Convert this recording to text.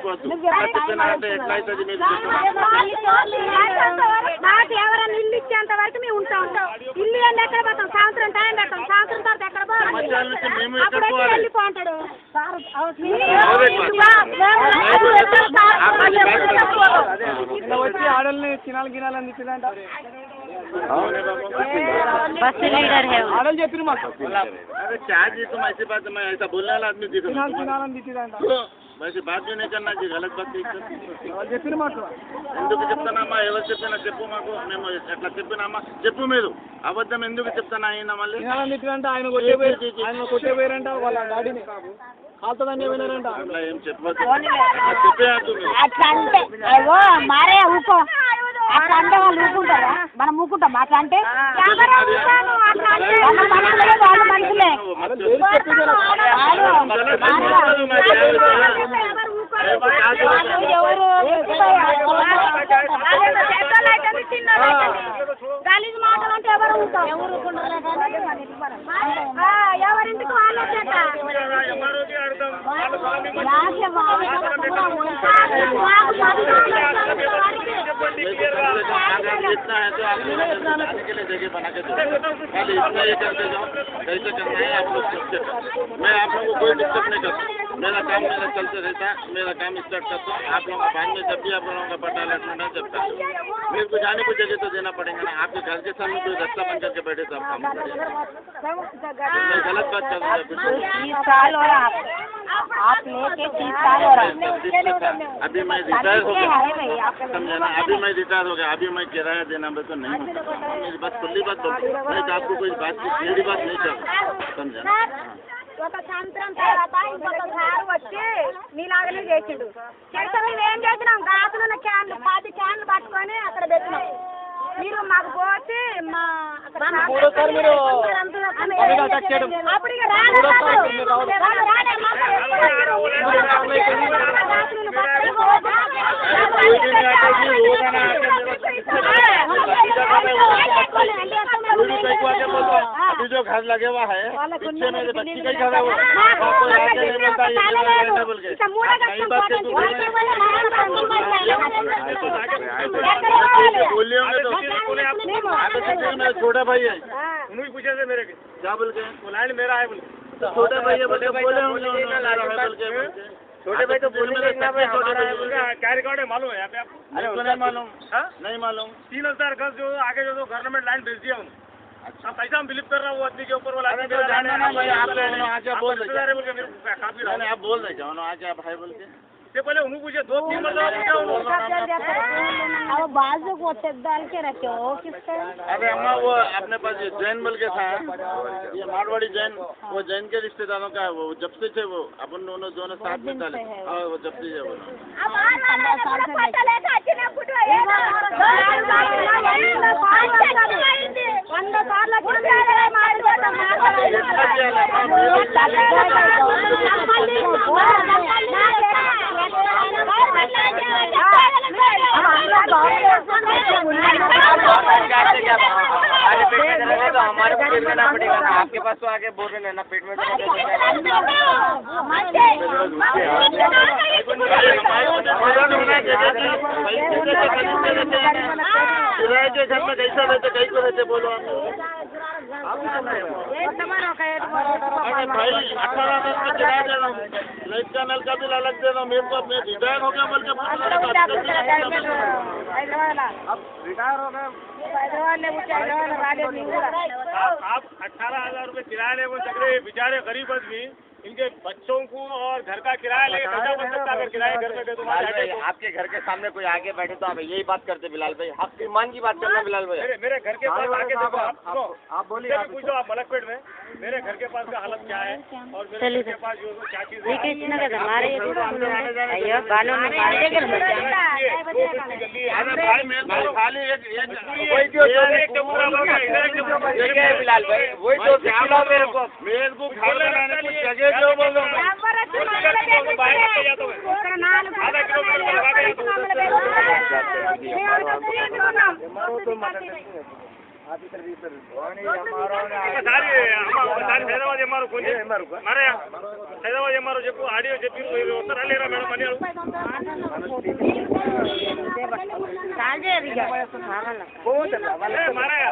చెప్పవద్దు. అంటే ఎట్లా అవుతుంది మీరు మాకు ఎవరైనా ఇల్లు ఇచ్చేంత వరకు మేము ఉంటాం. ఇల్లు అని ఎక్కడ పోతాం? సంవత్సరం టైం పెడతాం. సంవత్సరం తర్వాత ఎక్కడ వెళ్ళిపోతాడు. వచ్చి ఆడల్ని తినాలి గినాలని తినంట आडल చెప్పిన మాకు अरे क्या जी तुम ऐसी बात मैं ऐसा बोलने वाला आदमी जी తినాలని తినంట वैसे बात भी नहीं करना जी गलत बात చెప్పిన మాకు ఎందుకు చెప్తానమ్మా ఎవరు చెప్పినా చెప్పు మాకు మేము ఎట్లా చెప్పినామా చెప్పు మీరు అబద్ధం ఎందుకు చెప్తానా అయినా మళ్ళీ తినాలని తినంట ఆయన కొట్టే పోయారంట వాళ్ళ డాడీని కాలుతుందని వినారంట అట్లా ఏం చెప్పవద్దు చెప్పేయద్దు అట్లా అంటే మారే ఊకో అట్లా అంటే వాళ్ళు ఊకుంటారా? మనం ఊకుంటాం అట్లా అంటే వాళ్ళు మనుషులే గలీజ్ మాటలు అంటే ఎవరు ఊరుకుంటారు? ఎవరింటికి వాళ్ళే जितना है तो आप लोग के लिए जगह बना के दो खाली इतना ये करते जाओ कैसे करना है आप लोग सोचते मैं आप लोगों को कोई डिस्टर्ब नहीं करता मेरा काम मेरा चलते रहता मेरा काम स्टार्ट करता हूँ आप लोगों का बाद में जब भी आप लोगों का पता लगना है जब तक मेरे को जाने को जगह तो देना पड़ेगा ना आपके घर के सामने कोई रास्ता बन करके बैठे तो आप काम मैं गलत बात कर रहा हूँ 30 साल हो रहा आप लेके 30 साल हो रहा अभी मैं रिटायर हो गया समझा ना अभी मैं रिटायर हो गया अभी मैं किराया देना में तो नहीं मेरी बात खुली बात बोलती मैं तो आपको कोई बात मेरी बात नहीं कर समझा ఒక సంవత్సరం తర్వాత ఇంకొక సారు వచ్చి నీలాగనే చేసిండు. చేస్తే మేము ఏం చేసినాం? గాజులున్న క్యాన్లు 10 క్యాన్లు పట్టుకొని అక్కడ పెట్టినాం. మీరు మాకు పోతే మా అప్పుడు ఇక अभी जो घर लगे हुआ है पीछे मेरे बच्ची का ही घर है वो कोई आके नहीं बोलता ये बोल के कई बात से बोलिए होंगे तो मेरा छोटा भाई है उन्होंने पूछे थे मेरे क्या बोल के बोला मेरा है बोले छोटा भाई है बोले बोले होंगे छोटे भाई तो बोलने लगना भाई क्या रिकॉर्ड है मालूम है यहाँ पे आपको नहीं मालूम नहीं मालूम 3000 गज जो आगे जो गवर्नमेंट लैंड भेज दिया उन्होंने अच्छा पैसा हम बिलीव कर रहा हूँ वो आदमी के ऊपर वाला आदमी भाई आप आके बोल रहे आप बोल रहे क्या आके आप भाई बोल के पहले उन्होंने पूछे 2-3 अब बाजू को डाल के रखे हो किसका? अरे अम्मा वो अपने पास जैन बोल के था ये मारवाड़ी जैन वो जैन के रिश्तेदारों का है वो जब से थे वो अपन दोनों साथ में डाले वो जब से है वो हमारे पेट में ना पड़ेगा ना आपके पास तो आके बोल रहे ना पेट में के घर में कैसा रहते कहीं को रहते बोलो अरे भाई 18 में किराया दे रहा हूँ लाइट का नल का बिल अलग दे रहा हूँ मेरे को अपने रिटायर हो गया बोल के रिटायर हो गए आप 18,000 रुपये किराया ले बोल सकते बेचारे गरीब आदमी इनके बच्चों को और घर का किराया लेके कैसा बन सकता अगर किराया घर में तो आपके घर के सामने कोई आगे बैठे तो आप यही बात करते बिलाल भाई हक ईमान की बात करना बिलाल भाई मेरे घर के पास आके देखो आप बोलिए पूछो आप मलकपेट में मेरे घर के पास का हालत क्या है और मेरे घर के पास जो क्या चीज बिलाल भाई वही तो मेरे को जगह जो बोलो హైదరాబాద్ ఎంఆర్ఓ ఫోన్ చేసి హైదరాబాద్ ఎంఆర్ఓ చెప్పు ఆడియో చెప్పి వస్తారా లేరా మేడం అని చాలు చేయరు ఇక. ఏ, మారాయా?